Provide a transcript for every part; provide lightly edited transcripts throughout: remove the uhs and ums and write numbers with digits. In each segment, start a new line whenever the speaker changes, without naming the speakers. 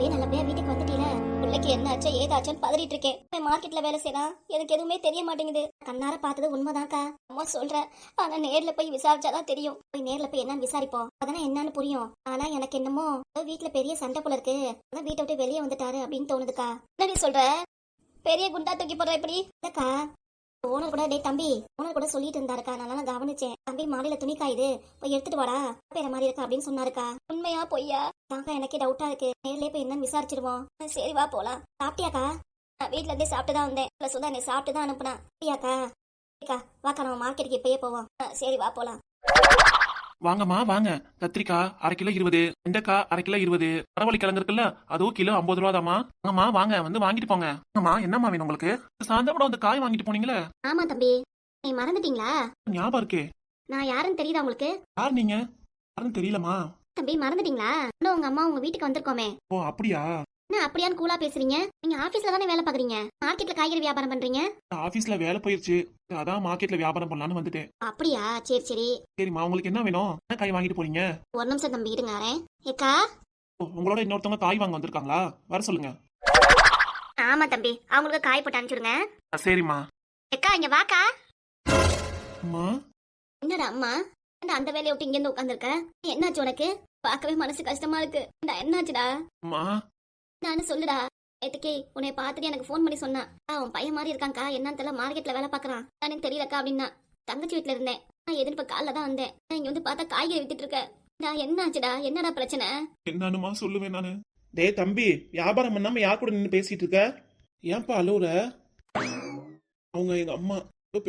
நல்லபடியா வீட்டுக்கு வந்துட்டீல. பிள்ளைக்கு என்ன ஆச்சோ ஏதாச்சோன்னு பதறிட்டு இருக்கேன். மார்க்கெட்ல வேலை செய்யலாம், எனக்கு எதுவுமே தெரிய மாட்டேங்குது. கண்ணார பார்த்தது உண்மைதான்க்கா, அம்மா சொல்றேன். ஆனா நேர்ல போய் விசாரிச்சாதான் தெரியும். போய் நேர்ல போய் என்னன்னு விசாரிப்போம், அதானே என்னன்னு புரியும். ஆனா எனக்கு என்னமோ வீட்டுல பெரிய சண்டை போல இருக்கு. அதான் வீட்டை விட்டு வெளியே வந்துட்டாரு அப்படின்னு தோணுதுக்கா. என்ன நீ சொல்ற? பெரிய குண்டா தூக்கி போடுற எப்படி? இல்லக்கா, ஓனர் கூட டேய் தம்பி, ஓனர் கூட சொல்லிட்டு இருந்தாருக்கா. நான் கவனிச்சேன். தம்பி மாடியில துணி காயுது, போய் எடுத்துட்டு வாடா, பேர மாதிரி இருக்கா அப்படின்னு சொன்னாருக்கா. உண்மையா பொய்யா தாங்க எனக்கே டவுட்டா இருக்கு. நேர்லயே போய் என்னன்னு விசாரிச்சிருவோம். சரி வா போலாம். சாப்பிட்டியாக்கா? நான் வீட்டுல இருந்தே சாப்பிட்டுதான் வந்தேன். இல்ல சுதா என்னை சாப்பிட்டுதான் அனுப்புனா. சரியாக்கா? வாக்கா நம்ம மார்க்கெட்டுக்கு இப்பயே போவோம். சரி வா போலாம்.
வாங்கம்மா வாங்க. கத்திரிக்காய் அரை கிலோ 20, வெண்டைக்காய் அரை கிலோ 20, பரவலி கிழங்கு இருக்குல்ல அதுவும் கிலோ 50 ரூபாதாம்மா. வாங்கம்மா வாங்க, வந்து வாங்கிட்டு போங்க. ஆமா என்னம்மா வேணும் உங்களுக்கு? சாயந்தரம் கூட வந்து காய் வாங்கிட்டு போனீங்களே.
ஆமா தம்பி, நீ மறந்துட்டீங்களா?
ஞாபகம் இருக்கே.
நான் யாருன்னு தெரியுதா உங்களுக்கு?
யார் நீங்க? யாருன்னு தெரியலமா.
தம்பி மறந்துட்டீங்களா? இன்னும் உங்க அம்மா உங்க வீட்டுக்கு வந்திருக்கோமே.
ஓ அப்படியா?
என்ன அப்படியான்னு கூலா பேசுறீங்க? நீங்க ஆபீஸ்ல தானே வேலை பாக்குறீங்க, மார்க்கெட்ல காய்கறி வியாபாரம் பண்றீங்க.
ஆபீஸ்ல வேலை போயிருச்சு, அதான் மார்க்கெட்ல வியாபாரம் பண்ணலான்னு வந்துட்டேன்.
அப்படியா? சரி சரி.
சரிம்மா, உங்களுக்கு என்ன வேணும்? என்ன காய் வாங்கிட்டு போறீங்க?
ஒரு நிமிஷம் தம்பி இருங்க வரேன். ஏக்கா,
உங்களோட இன்னொருத்தவங்க காய் வாங்க வந்திருக்காங்களா? வர சொல்லுங்க.
ஆமா தம்பி, அவங்களுக்கு காய் போட்டு அனுப்பிச்சுடுங்க.
சரிம்மா.
ஏக்கா இங்க வாக்கா.
அம்மா
என்னடா அம்மா, அந்த வேலையை விட்டு இங்க இருந்து உட்காந்துருக்க? என்னாச்சு உனக்கு? பார்க்கவே மனசு கஷ்டமா இருக்கு. என்னாச்சுடா?
அம்மா
நானு சொல்லுடா. நேத்துக்கே உன்னை பார்த்துட்டு எனக்கு ஃபோன் பண்ணி சொன்னா, அவன் பையன் மாதிரி இருக்காங்கக்கா, என்னன்னு தெரியல, மார்க்கெட்ல வேலை பாக்குறான், எனக்கு தெரியலக்கா அப்படின்னா. தங்கச்சி வீட்டுல இருந்தேன், நான் எதிர்ப்பு காலைல தான் வந்தேன். நான் இங்க வந்து பார்த்தா காய்கறி வித்துட்டு இருக்க. என்னாச்சுடா? என்னடா பிரச்சனை?
என்னன்னுமா சொல்லுவேன் நானு. டேய் தம்பி, வியாபாரம் பண்ணாம யார் கூட நின்று பேசிட்டு இருக்க? ஏன்பா அழுவுற? அவங்க எங்க அம்மா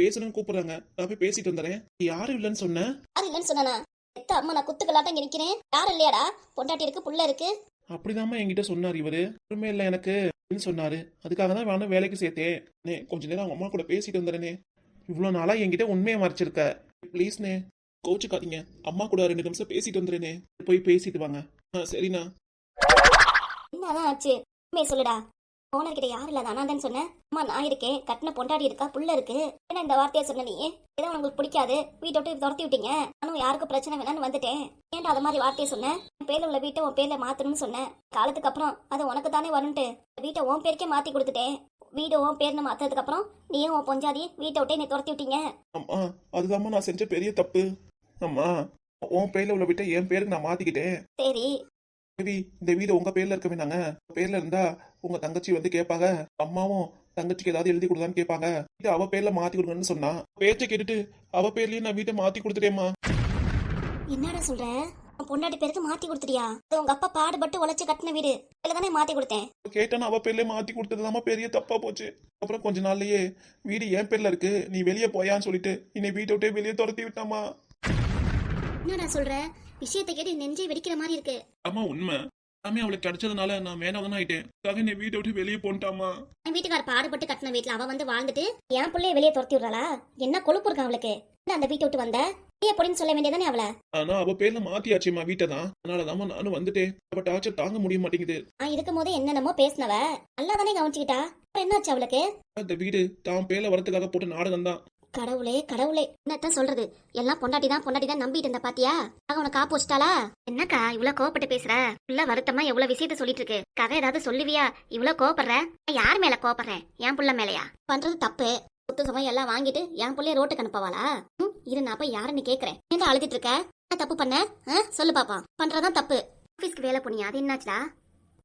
பேசணும்னு கூப்பிடுறாங்க, நான் போய் பேசிட்டு வந்துறேன். யாரும் இல்லைன்னு சொன்னேன்.
யாரு இல்லைன்னு சொன்னா? எத்த அம்மா, நான் குத்துக்கலாட்டம் இங்க நிக்கிறேன். யாரும் இல்லையாடா? பொண்டாட்டி இருக்கு, புள்ள இருக்கு.
அப்படிதாம்மா என்கிட்ட சொன்னார் இவரு. உண்மை இல்லை எனக்கு சொன்னாரு. அதுக்காக தான் வேணும் வேலைக்கு சேர்த்தேன். கொஞ்ச நேரம் அவங்க அம்மா கூட பேசிட்டு வந்துடுறேனே. இவ்வளவு நாளா என்கிட்ட உண்மையை மறைச்சிருக்க. ப்ளீஸ்ண்ணே, கோச்சுக்காதீங்க. அம்மா கூட 2 நிமிஷம் பேசிட்டு வந்துடுறேனே. போய் பேசிட்டு வாங்க. சரிண்ணா.
என்னதான் ஆச்சு? உண்மையை சொல்லுடா. ஓனர் கிட்ட யாரும் இல்லாத அனாதன்னு சொன்னேன். அம்மா நான் இருக்கேன், கட்டின பொண்டாடி இருக்கா, புள்ள இருக்கு. என்ன இந்த வார்த்தையை சொன்ன நீ? ஏதோ உங்களுக்கு பிடிக்காது, வீட்டை விட்டு துரத்தி விட்டீங்க. நானும் யாருக்கும் பிரச்சனை வேணான்னு வந்துட்டேன். ஏன்டா அது மாதிரி வார்த்தையை சொன்னேன்? என் பேர்ல உள்ள வீட்டை உன் பேர்ல மாத்தணும்னு சொன்னேன். காலத்துக்கு அப்புறம் அது உனக்கு தானே வரும்ட்டு வீட்டை உன் பேருக்கே மாத்தி கொடுத்துட்டேன். வீடு உன் பேர்னு மாத்ததுக்கு அப்புறம் நீயும் உன் பொஞ்சாதி வீட்டை விட்டே நீ துரத்தி விட்டீங்க.
அம்மா அதுதாம்மா நான் செஞ்ச பெரிய தப்பு. அம்மா உன் பேர்ல உள்ள வீட்டை என் பேருக்கு நான் மாத்திக்கிட்டேன்.
சரி,
இந்த வீடு உங்க பேர்ல இருக்க வேணாங்க. பேர்ல இருந்தா உங்க தங்கச்சி வந்து கேட்பாங்க, அம்மாவும் தங்கச்சிக்கு ஏதாவது எழுதி கொடுதான்னு கேட்பாங்க. வீட்டை அவ பேர்ல மாத்தி கொடுங்கன்னு சொன்னா, பேச்சை கேட்டுட்டு அவ பேர்லயும் நான் வீட்டை மாத்தி கொடுத்துட்டேம்மா.
என்னடா சொல்ற? பொண்டாட்டி பேருக்கு மாத்தி கொடுத்துட்டியா? உங்க அப்பா பாடுபட்டு உழைச்சு கட்டின வீடு, தானே மாத்தி கொடுத்தேன்.
கேட்டான அவ பேர்ல மாத்தி கொடுத்ததுதாம்மா பெரிய தப்பா போச்சு. அப்புறம் கொஞ்ச நாள்லயே வீடு என் பேர்ல இருக்கு, நீ வெளியே போயான்னு சொல்லிட்டு என்னை வீட்டை விட்டே வெளியே துரத்தி விட்டாமா.
என்னடா சொல்ற? விஷயத்தை கேட்டு நெஞ்சே வெடிக்கிற மாதிரி இருக்கு.
ஆமா உண்மை. எல்லாமே அவளுக்கு கிடைச்சதுனால நான் வேணாதான் ஆயிட்டேன். என்னை வீட்டை விட்டு வெளியே போன்ட்டாமா.
என் வீட்டுக்கார பாடுபட்டு கட்டின வீட்டுல அவ வந்து வாழ்ந்துட்டு என் பிள்ளைய வெளியே துரத்தி விடுறாளா? என்ன கொழுப்பு இருக்கா அவளுக்கு? அந்த வீட்டை விட்டு வந்த எப்படின்னு சொல்ல வேண்டியதானே அவளை?
ஆனா அவ பேர்ல மாத்தியாச்சுமா வீட்டை தான். அதனாலதாம்மா நானும் வந்துட்டேன். அவ டார்ச்சர் தாங்க முடிய மாட்டேங்குது.
நான் இருக்கும் போதே என்னென்னமோ பேசினவ நல்லா தானே கவனிச்சுக்கிட்டா. என்னாச்சு அவளுக்கு?
அந்த வீடு தான் பேர்ல வரதுக்காக போட்ட நாடகம் தான்.
கடவுளே கடவுளே, என்னத்தான் சொல்றது? எல்லாம் பொண்டாட்டி தான் நம்பிட்டு இருந்த பாத்தியா? அவனை காப்பு வச்சிட்டாளா? என்னக்கா இவ்வளவு கோவப்பட்டு பேசுற? இல்ல வருத்தமா எவ்வளவு விஷயத்த சொல்லிட்டு இருக்கு. கதை ஏதாவது சொல்லுவியா? இவ்வளவு கோவப்படுற? யார் மேல கோவப்படுறேன்? என் புள்ள மேலையா? பண்றது தப்பு. சொத்து சமயம் எல்லாம் வாங்கிட்டு என் புள்ளைய ரோட்டுக்கு அனுப்பவாளா? இரு நான் போய் யாருன்னு கேக்குறேன். என்ன அழுதுட்டு இருக்க? என்ன தப்பு பண்ண? சொல்லு பாப்பா. பண்றதான் தப்பு. ஆபீஸ்க்கு வேலை போனியா? அது என்னாச்சுடா?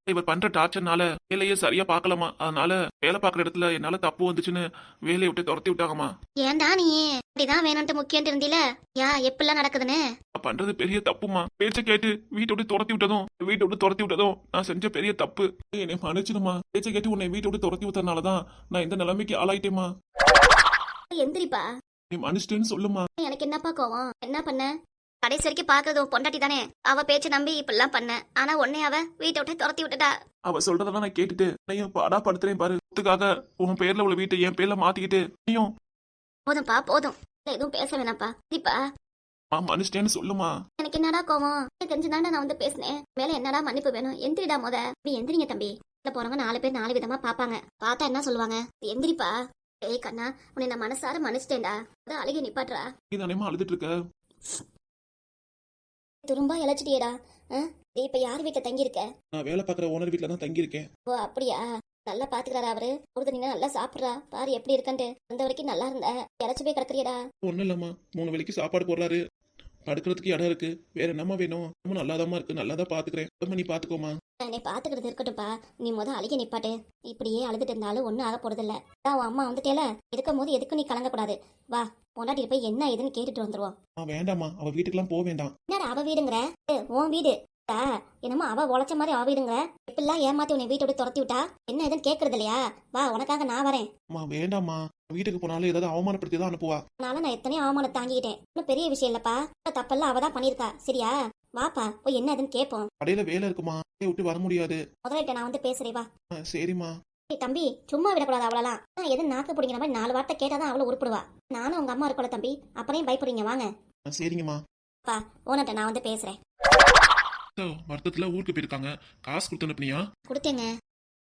இவர் பண்ற டார்ச்சர்னால வேலையை சரியா பாக்கலாமா, அதனால வேலை பாக்குற இடத்துல என்னால தப்பு வந்துச்சுன்னு வேலையை விட்டு துரத்தி விட்டாங்கம்மா.
ஏன்டா நீ இப்படிதான் வேணும்ட்டு முக்கியம் இருந்தில? எப்பெல்லாம் நடக்குதுன்னு
பண்றது பெரிய தப்புமா. பேச்ச கேட்டு வீட்டை விட்டு துரத்தி விட்டதும் நான் செஞ்ச பெரிய தப்பு. என்னை மன்னிச்சிடுமா. பேச்ச கேட்டு உன்னை வீட்டை விட்டு துரத்தி விட்டதுனாலதான் நான் இந்த நிலைமைக்கு ஆளாயிட்டேமா.
எந்திரிப்பா.
நீ மன்னிச்சிட்டேன்னு சொல்லுமா.
எனக்கு என்னப்பா கோவம்? என்ன பண்ண? கடைசி வரைக்கும் பாக்குறது பொண்டாட்டி தானே. அவ பேச்சு நம்பி இப்பெல்லாம் பண்ண. ஆனா உன்னை அவ வீட்டை விட்டு துரத்தி விட்டுட்டா.
அவ சொல்றதெல்லாம் நான் கேட்டுட்டு நீயும் பாடா படுத்துறேன் பாரு. சொத்துக்காக உன் பேர்ல உள்ள வீட்டை என் பேர்ல மாத்திக்கிட்டு நீயும்.
போதும்பா போதும், எதுவும் பேச வேணாப்பா. சரிப்பா,
மன்னிச்சிட்டேன்னு சொல்லுமா.
எனக்கு என்னடா கோவம்? தெரிஞ்சுதாண்டா நான் வந்து பேசினேன். மேல என்னடா மன்னிப்பு வேணும்? எந்திரிடா முத. நீ எந்திரிங்க தம்பி. போறவங்க 4 பேர் 4 விதமா பாப்பாங்க. பார்த்தா என்ன சொல்லுவாங்க? எந்திரிப்பா. ஏய் கண்ணா, உன்னை நான் மனசார மன்னிச்சிட்டேன்டா. அதான் அழுகி நிப்பாட்டுறா.
நீ தானேமா அழுதுட்டு இருக்க?
துரும்பா இழைச்சிட்டியேடா. நீ இப்ப யார் வீட்டுல தங்கி இருக்க?
நான் வேலை பார்க்குற ஓனர் வீட்டில் தான் தங்கியிருக்கேன்.
ஓ அப்படியா? நல்லா பாத்துக்கிறாரா அவரு? கொடுத்து நீ நல்லா சாப்பிடுறா, பாரு எப்படி இருக்கன்ட்டு. அந்த வரைக்கும் நல்லா இருந்த, இழைச்சு போய் கிடக்குறியடா.
ஒன்றும் இல்லைம்மா, 3 வேளைக்கு சாப்பாடு போடுறாரு, படுக்கிறதுக்கு இடம் இருக்கு, வேற என்னம்மா வேணும்? நம்ம நல்லாதாம்மா இருக்கு, நல்லா தான் பார்த்துக்கிறேன். அம்மா நீ பார்த்துக்கோமா.
என்னை பாத்துக்கிறது இருக்கட்டும்ப்பா, நீ அழுக நிப்பாட்டு. இப்படியே அழுதுட்டு இருந்தாலும் ஒன்னும் ஆக போறது இல்ல. உன் அம்மா வந்துட்டேல, இருக்கும் போது எதுக்கும் நீ கலங்கக்கூடாது. வா, பொண்டாட்டி போய் என்ன ஏதுன்னு கேட்டுட்டு வந்துருவோம்.
வேண்டாம்மா, அவ வீட்டுக்கெல்லாம் போக வேண்டாம்.
என்னடா அவ வீடுங்கிற? உன் வீடு என்னமோ அவ உழைச்ச மாதிரி அவ வீடுங்க. எப்படிலாம் ஏமாத்தி உன்னை வீட்டை விட்டு துரத்தி விட்டா? என்ன எதுன்னு கேக்குறது இல்லையா? வா, உனக்காக நான் வரேன்.
வேண்டாம்மா, வீட்டுக்கு போனாலும் ஏதாவது அவமானப்படுத்தி தான் அனுப்புவா.
அதனால நான் எத்தனையோ அவமானம் தாங்கிக்கிட்டேன். இன்னும் பெரிய விஷயம் இல்லப்பா, தப்பெல்லாம் அவதான் பண்ணிருக்கா. சரியா? வாப்பா, போய் என்ன எதுன்னு கேட்போம்.
கடையில வேலை இருக்குமா, விட்டு வர முடியாது.
முதல்ல நான் வந்து பேசுறேன், வா.
சரிம்மா.
தம்பி, சும்மா விடக்கூடாது அவளெல்லாம். எது நாக்கு பிடிங்கிற மாதிரி 4 வார்த்தை கேட்டாதான் அவளை உருப்பிடுவா. நானும் உங்க அம்மா இருக்கல தம்பி, அப்புறம் பயப்படுறீங்க. வாங்க.
சரிங்கம்மா.
பா, ஓனட்ட நான் வந்து பேசுறேன்.
வருத்தத்துல ஊருக்கு போயிருக்காங்க, காசு கொடுத்து அனுப்புனியா?
கொடுத்தேங்க,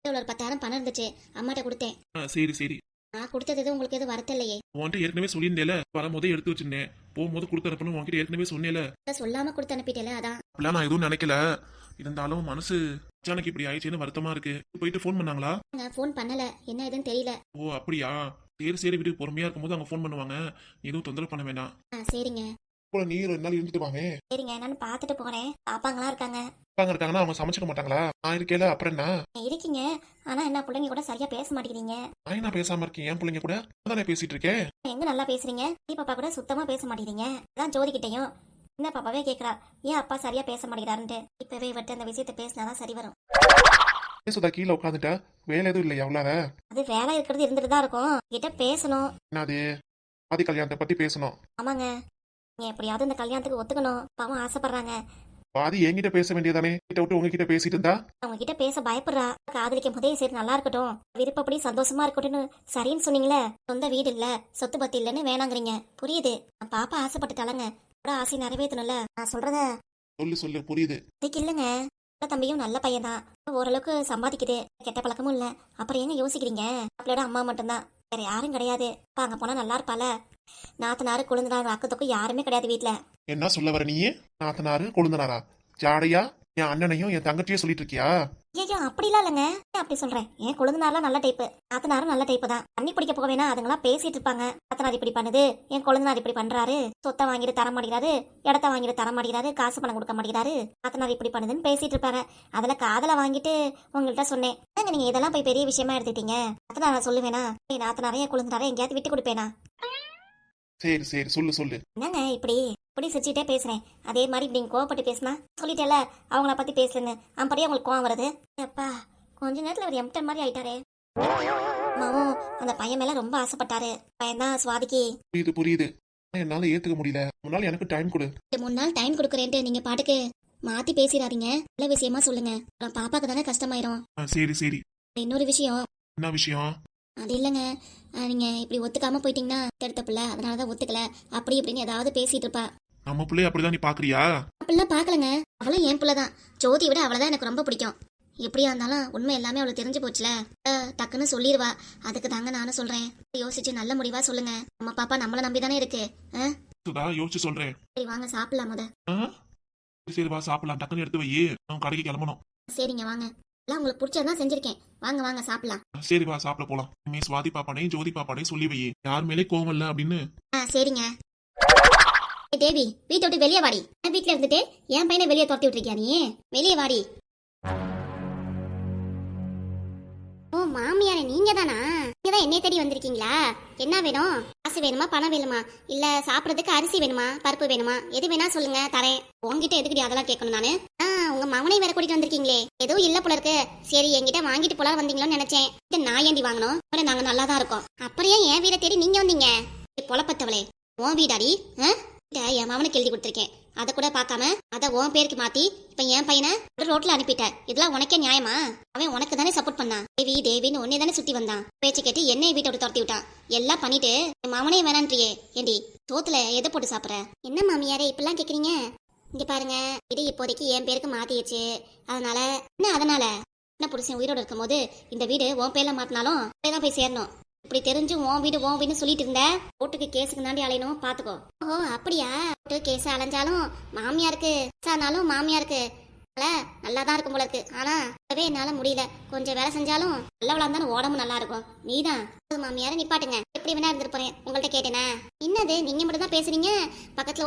ஒரு 10,000 பணம் இருந்துச்சு, அம்மாட்ட கொடுத்தேன்.
சரி சரி.
நான் கொடுத்தது உங்களுக்கு எதுவும் வருத்தம் இல்லையே?
உன்கிட்ட ஏற்கனவே சொல்லியிருந்தேல, வரும்போதே எடுத்து வச்சிருந்தேன், போகும்போது கொடுத்து அனுப்பணும் உன்கிட்ட ஏற்கனவே சொன்னேல.
சொல்லாம கொடுத்து அனுப்பிட்டேல, அதான்.
அப்படிலாம் நான் எதுவும் நினைக்கல, இருந்தாலும் மனசு அச்சானுக்கு இப்படி ஆயிடுச்சுன்னு வருத்தமா இருக்கு. போயிட்டு ஃபோன் பண்ணாங்களா?
ஃபோன் பண்ணல, என்ன எதுன்னு தெரியல.
ஓ அப்படியா? சரி சரி, வீட்டுக்கு பொறுமையா இருக்கும்போது அவங்க ஃபோன் பண்ணுவாங்க, எதுவும் தொந்தரவு பண்ண வேண்டாம்.
சரிங்க.
நீ 2 நாள் இருந்துட்டு வாங்க.
சரிங்க, நான் பாத்துட்டு போறேன். பாப்பாங்களா இருக்காங்க?
இருக்காங்கன்னா அவங்க சமைச்சிட மாட்டாங்களா? நான் இருக்கேல, அப்புறம் என்ன?
இருக்கீங்க, ஆனா என்ன பிள்ளைங்க கூட சரியா பேச மாட்டேங்கிறீங்க.
நான் என்ன பேசாம இருக்கேன், என் பிள்ளைங்க கூட தானே பேசிட்டு இருக்கேன்.
எங்க நல்லா பேசுறீங்க, பாப்பா கூட சுத்தமா பேச மாட்டேங்கிறீங்க. அதான் ஜோதிக்கிட்டையும் என்ன பாப்பாவே கேக்குறா, ஏன் அப்பா சரியா பேச மாட்டேங்கிறாருன்ட்டு. இப்பவே விட்டு அந்த விஷயத்த பேசினாதான் சரி வரும்.
சுதா கீழே உட்காந்துட்டா, வேலை எதுவும் இல்லையா அவ்வளவு?
அது வேலை இருக்கிறது இருந்துட்டு தான் இருக்கும், கிட்ட பேசணும்.
என்னது, ஆதி கல்யாணத்தை பத்தி பேசணும்?
ஆமாங்க, நீங்க எப்படியாவது இந்த கல்யாணத்துக்கு ஒத்துக்கணும், பாவம் ஆசைப்படுறாங்க.
பாதி என்கிட்ட பேச வேண்டியதானே, கிட்ட விட்டு உங்ககிட்ட பேசிட்டு இருந்தா?
அவங்க கிட்ட பேச பயப்படுறா. காதலிக்கும் போதே சரி நல்லா இருக்கட்டும், விருப்பப்படி சந்தோஷமா இருக்கட்டும்னு சரின்னு சொன்னீங்களே. சொந்த வீடு இல்ல, சொத்து பத்தி இல்லன்னு வேணாங்கிறீங்க. புரியுது, பாப்பா ஆசைப்பட்டுட்டாலங்க, ஆசை நிறைவேற்றணும்ல. நான் சொல்றத
சொல்லு சொல்லு, புரியுது.
அதுக்கு இல்லங்க, தம்பியும் நல்ல பையன் தான், ஓரளவுக்கு சம்பாதிக்குது, கெட்ட பழக்கமும் இல்ல. அப்புறம் எங்க யோசிக்கிறீங்க? அவளோட அம்மா மட்டும்தான், வேற யாரும் கிடையாது. அங்க போனா நல்லா இருப்பால. நாத்தனாரு கொழுந்தனாரு அக்கத்துக்கும் யாருமே கிடையாது வீட்டுல.
என்ன சொல்ல வர நீ? நாத்தனாரு கொழுந்தனாரா? ஜாடையா என் அண்ணனையும் என் தங்கச்சியும் சொல்லிட்டு இருக்கியா?
ஐயோ அப்படிலாம் இல்லைங்க, அப்படி சொல்றேன். என் கொழுந்தனார்லாம் நல்ல டைப்பு, நாத்தனாரும் நல்ல டைப்பு தான். தண்ணி பிடிக்க போக வேணா அதுங்களாம் பேசிட்டு இருப்பாங்க. நாத்தனார் இப்படி பண்ணுது, என் கொழுந்தனார் இப்படி பண்றாரு, சொத்தை வாங்கிட்டு தர மாட்டேங்கிறாரு, இடத்த வாங்கிட்டு தர மாட்டேங்கிறாரு, காசு பணம் கொடுக்க மாட்டேங்கிறாரு, நாத்தனார் இப்படி பண்ணுதுன்னு பேசிட்டு இருப்பாங்க. அதுல காதல வாங்கிட்டு உங்கள்கிட்ட சொன்னேன். நீங்க இதெல்லாம் போய் பெரிய விஷயமா எடுத்துட்டீங்க. நாத்தனார சொல்லுவேனா? நாத்தனாரையும் கொழுந்தனாரையும் எங்கேயாவது விட்டு கொடுப்பேனா?
சரி சரி, சொல்லு சொல்லு.
என்னங்க இப்படி இப்படி சிரிச்சுட்டே பேசுறேன், அதே மாதிரி இப்படி கோவப்பட்டு பேசினா சொல்லிட்டேல அவங்கள பத்தி பேசுறேன்னு அப்படியே உங்களுக்கு கோவம் வருது. அப்பா, கொஞ்ச நேரத்துல ஒரு எம்டன் மாதிரி ஆயிட்டாரே. அம்மாவும் அந்த பையன் மேல ரொம்ப ஆசைப்பட்டாரு. பையன் தான் சுவாதிக்கு.
புரியுது புரியுது, என்னால ஏத்துக்க முடியல. 3 நாள் எனக்கு டைம் கொடு.
3 நாள் டைம் கொடுக்குறேன்ட்டு நீங்க பாட்டுக்கு மாத்தி பேசிடாதீங்க. நல்ல விஷயமா சொல்லுங்க, அப்புறம் பாப்பாக்கு தானே கஷ்டமாயிரும்.
சரி சரி.
இன்னொரு விஷயம்.
என்ன விஷயம்?
அது இல்லைங்க, நீங்க இப்படி ஒத்துக்காம போயிட்டீங்கன்னா எடுத்த பிள்ளை, அதனாலதான் ஒத்துக்கல அப்படி இப்படின்னு ஏதாவது பேசிட்டு இருப்பா.
நம்ம பிள்ளைய அப்படிதான் நீ பாக்குறியா?
அப்படிலாம் பாக்கலங்க, அவளும் என் பிள்ளைதான். ஜோதி விட அவளதான் எனக்கு ரொம்ப பிடிக்கும். எப்படியா இருந்தாலும் உண்மை எல்லாமே அவளுக்கு தெரிஞ்சு போச்சுல, டக்குன்னு சொல்லிடுவா. அதுக்கு தாங்க நானும் சொல்றேன், யோசிச்சு நல்ல முடிவா சொல்லுங்க. நம்ம பாப்பா நம்மள நம்பிதானே இருக்கு.
யோசிச்சு சொல்றேன்.
சரி வாங்க சாப்பிடலாம்.
சரி வா சாப்பிடலாம், டக்குன்னு எடுத்து வை, நான் கடைக்கு கிளம்பணும்.
சரிங்க வாங்க, எல்லாம் உங்களுக்கு பிடிச்சதான் செஞ்சிருக்கேன். வாங்க வாங்க சாப்பிடலாம்.
சரி வா சாப்பிட போலாம். நீ சுவாதி பாப்பானையும் ஜோதி பாப்பானையும் சொல்லி வை, யார் மேலே கோவம் இல்ல அப்படின்னு.
சரிங்க. தேவி, வீட்டை விட்டு வெளியே வாடி. வீட்டுல இருந்துட்டு என் பையனை வெளியே துரத்தி விட்டுருக்கியா நீ? வெளியே வாடி. ஓ மாமியாரே, நீங்க தானா? நீங்கதான் என்னை தேடி வந்திருக்கீங்களா? என்ன வேணும்? காசு வேணுமா, பணம் வேணுமா, இல்ல சாப்பிடறதுக்கு அரிசி வேணுமா, பருப்பு வேணுமா, எது வேணா சொல்லுங்க தரேன். உங்ககிட்ட எதுக்குடி அதெல்லாம் கேட்கணும் நானு? உங்க மகனை வேற கூட்டிட்டு வந்திருக்கீங்களே, எதுவும் இல்ல போல இருக்கு. சரி, என்கிட்ட வாங்கிட்டு போலாம் வந்தீங்களோன்னு நினைச்சேன். நான் ஏண்டி வாங்கணும்? நாங்க நல்லா தான் இருக்கோம். அப்புறம் என் வீட தேடி நீங்க வந்தீங்க? பொழப்பத்தவளே, உன் வீடாடி? என் மகனுக்கு எழுதி கொடுத்துருக்கேன், அதை கூட பார்க்காம அதை உன் பேருக்கு மாத்தி இப்ப என் பையனை ரோட்ல அனுப்பிட்ட. இதெல்லாம் உனக்கே நியாயமா? அவன் உனக்கு தானே சப்போர்ட் பண்ணான். தேவி தேவின்னு உன்னே தானே சுத்தி வந்தான். பேச்சு கேட்டு என்னைய வீட்டை விட்டு துரத்தி விட்டான். எல்லாம் பண்ணிட்டு என் மாமனே வேணான்றியே. ஏண்டி சோத்துல எதை போட்டு சாப்பிடுற? என்ன மாமியாரே இப்பெல்லாம் கேக்குறீங்க? இங்க பாருங்க, இது இப்போதைக்கு என் பேருக்கு மாத்திடுச்சு. அதனால என்ன புருஷன் உயிரோடு இருக்கும் போது இந்த வீடு உன் பேர்ல மாத்தினாலும் தான் போய் சேரணும். இப்படி தெரிஞ்சு உன் வீடு சொல்லிட்டு இருந்த ஓட்டுக்கு கேஸுக்கு தாண்டி அலையணும், பாத்துக்கோ. ஓ அப்படியா? கேஸ் அலைஞ்சாலும் மாமியாருக்கு ஆனாலும் மாமியாருக்கு நல்லா தான் இருக்கும் போல இருக்கு. ஆனா இப்பவே என்னால முடியல. கொஞ்சம் வேலை செஞ்சாலும் நல்லவளா இருந்தாலும் உடம்பு நல்லா இருக்கும். நீதான் மாமியார நிப்பாட்டுங்க. எப்படி வேணா இருந்துட்டு போறேன். உங்கள்ட்ட கேட்டேனே. என்னது நீங்க மட்டும் தான் பேசுறீங்க? பக்கத்துல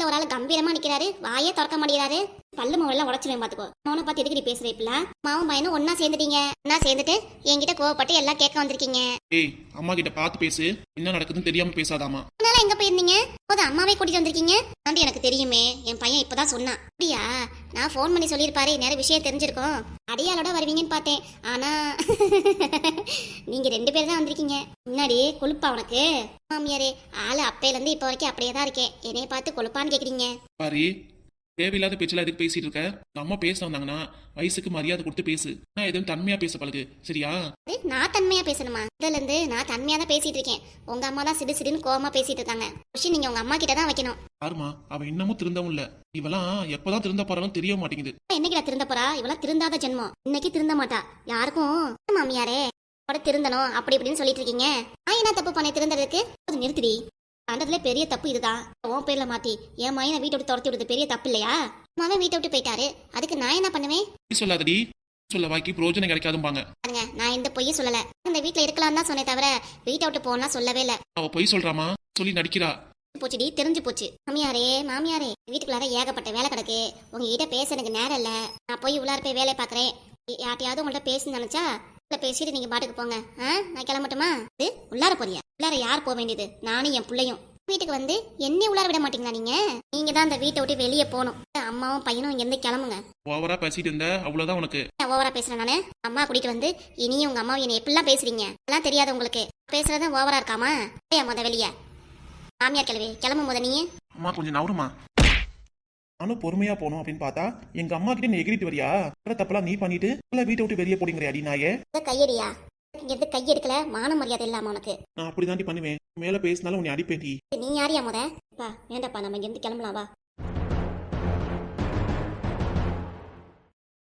ஒரு ஆளு கம்பீரமா நிக்கிறாரு. வாயே திறக்க மாட்டேங்கிறாரு. பல்லு மாவெல்லாம் உடச்சிருவேன் பாத்துக்கோ. அவனை பார்த்து எதுக்கு நீ பேசுற இப்பெல்லாம்? மாவும் பையனும் ஒன்னா சேர்ந்துட்டீங்க. ஒன்னா சேர்ந்துட்டு என்கிட்ட கோவப்பட்டு எல்லாம் கேட்க வந்திருக்கீங்க.
ஏய், அம்மா கிட்ட பார்த்து பேசு. என்ன நடக்குதுன்னு தெரியாம பேசாதாமா.
அதனால எங்க போயிருந்தீங்க? போது அம்மாவே கூட்டிட்டு வந்திருக்கீங்க. ஆண்டி எனக்கு தெரியுமே. என் பையன் இப்பதான் சொன்னான். அப்படியா? நான் ஃபோன் பண்ணி சொல்லியிருப்பாரு. நேரம் விஷயம் தெரிஞ்சிருக்கும். அடியாளோட வருவீங்கன்னு பார்த்தேன். ஆனா நீங்க 2 பேர் தான் வந்திருக்கீங்க. முன்னாடி கொழுப்பா உனக்கு? மாமியாரே, ஆளு அப்பையில இருந்து இப்ப வரைக்கும் அப்படியே தான் இருக்கேன். என்னைய பார்த்து கொழுப்பான்னு கேக்குறீங்க.
பாரி, தேவையில்லாத பேச்செல்லாம் எதுக்கு பேசிட்டு இருக்க? நம்ம பேச வந்தாங்கன்னா வயசுக்கு மரியாதை கொடுத்து பேசு. நான் எதுவும் தன்மையா பேச பழகு, சரியா?
நான் தன்மையா பேசணுமா? இதுல இருந்து நான் தன்மையா தான் பேசிட்டு இருக்கேன். உங்க அம்மா தான் சிடு சிடுன்னு கோவமா பேசிட்டு இருக்காங்க. கொஸ்டின் நீங்க உங்க அம்மா கிட்ட தான் வைக்கணும்.
யாருமா அவ இன்னமும் திருந்தவும் இல்ல. இவெல்லாம் எப்பதான் திருந்த போறாலும் தெரிய மாட்டேங்குது.
என்னைக்கு திருந்த போறா? இவெல்லாம் திருந்தாத ஜென்மம். இன்னைக்கு திருந்த மாட்டா யாருக்கும். மாமியாரே அவட திருந்தணும் அப்படி இப்படின்னு சொல்லிட்டு இருக்கீங்க. நான் என்ன தப்பு பண்ண திருந்ததுக்கு? அது நிறுத்திடி. பண்றதுல பெரிய தப்பு இதுதான். உன் பேர்ல மாத்தி என் மையனை வீட்டை விட்டு துரத்தி விடுறது பெரிய தப்பு இல்லையா? அம்மாவே வீட்டை விட்டு போயிட்டாரு. அதுக்கு நான் என்ன பண்ணுவேன்?
சொல்லாதடி. சொல்ல வாக்கி பிரோஜனம் கிடைக்காதும்பாங்க.
பாருங்க, நான் இந்த பொய்யை சொல்லல. இந்த வீட்டுல இருக்கலாம் தான் சொன்னே தவிர வீட்டை விட்டு போனா சொல்லவே இல்ல.
அவ பொய் சொல்றாமா? சொல்லி நடிக்கிறா.
போச்சுடி, தெரிஞ்சு போச்சு. மாமியாரே வீட்டுக்குள்ளார ஏகப்பட்ட வேலை கிடக்கு. உங்ககிட்ட பேச எனக்கு நேரம் இல்ல. நான் போய் உள்ளார போய் வேலையை பாக்குறேன். யார்ட்டையாவது உங்கள்ட்ட பேசணும்னு நினைச்சா பேசிட்டு நீங்க பாட்டுக்கு போங்க. நான் கிளம்பட்டுமா? இது உள்ளார போறியா? உள்ளார யார் போக வேண்டியது? நானும் என் பிள்ளையும். வீட்டுக்கு வந்து என்னையும் உள்ளார விட மாட்டீங்களா? நீங்க தான் அந்த வீட்டை விட்டு வெளியே போகணும். அம்மாவும் பையனும் இங்க இருந்து கிளம்புங்க.
ஓவரா பேசிட்டு இருந்த அவ்வளவுதான் உனக்கு.
ஓவரா பேசுறேன் நானு. அம்மா கூட்டிட்டு வந்து இனியும் உங்க அம்மாவை என்ன எப்படிலாம் பேசுறீங்க? எல்லாம் தெரியாது உங்களுக்கு. பேசுறது ஓவரா இருக்காமா? முத வெளிய மாமியார் கிளவி கிளம்பும் போத நீ.
அம்மா கொஞ்சம் நவருமா. நானும் பொறுமையா போனோம் அப்படின்னு பார்த்தா எங்க அம்மா கிட்ட நீ எகிரிட்டு வரியா? தப்பெல்லாம் நீ பண்ணிட்டு வீட்டை விட்டு வெளியே போடுங்கிறியா அடி நாயே?
கையடியா? இங்க இருந்து கையெடுக்கல. மான மரியாதை இல்லாம உனக்கு.
நான் அப்படிதாண்டி பண்ணுவேன். மேல பேசினாலும் உன்னை அடிப்பேன்டி.
நீ யாரியா முத? வேண்டாப்பா, நம்ம இங்க இருந்து கிளம்பலாம் வா.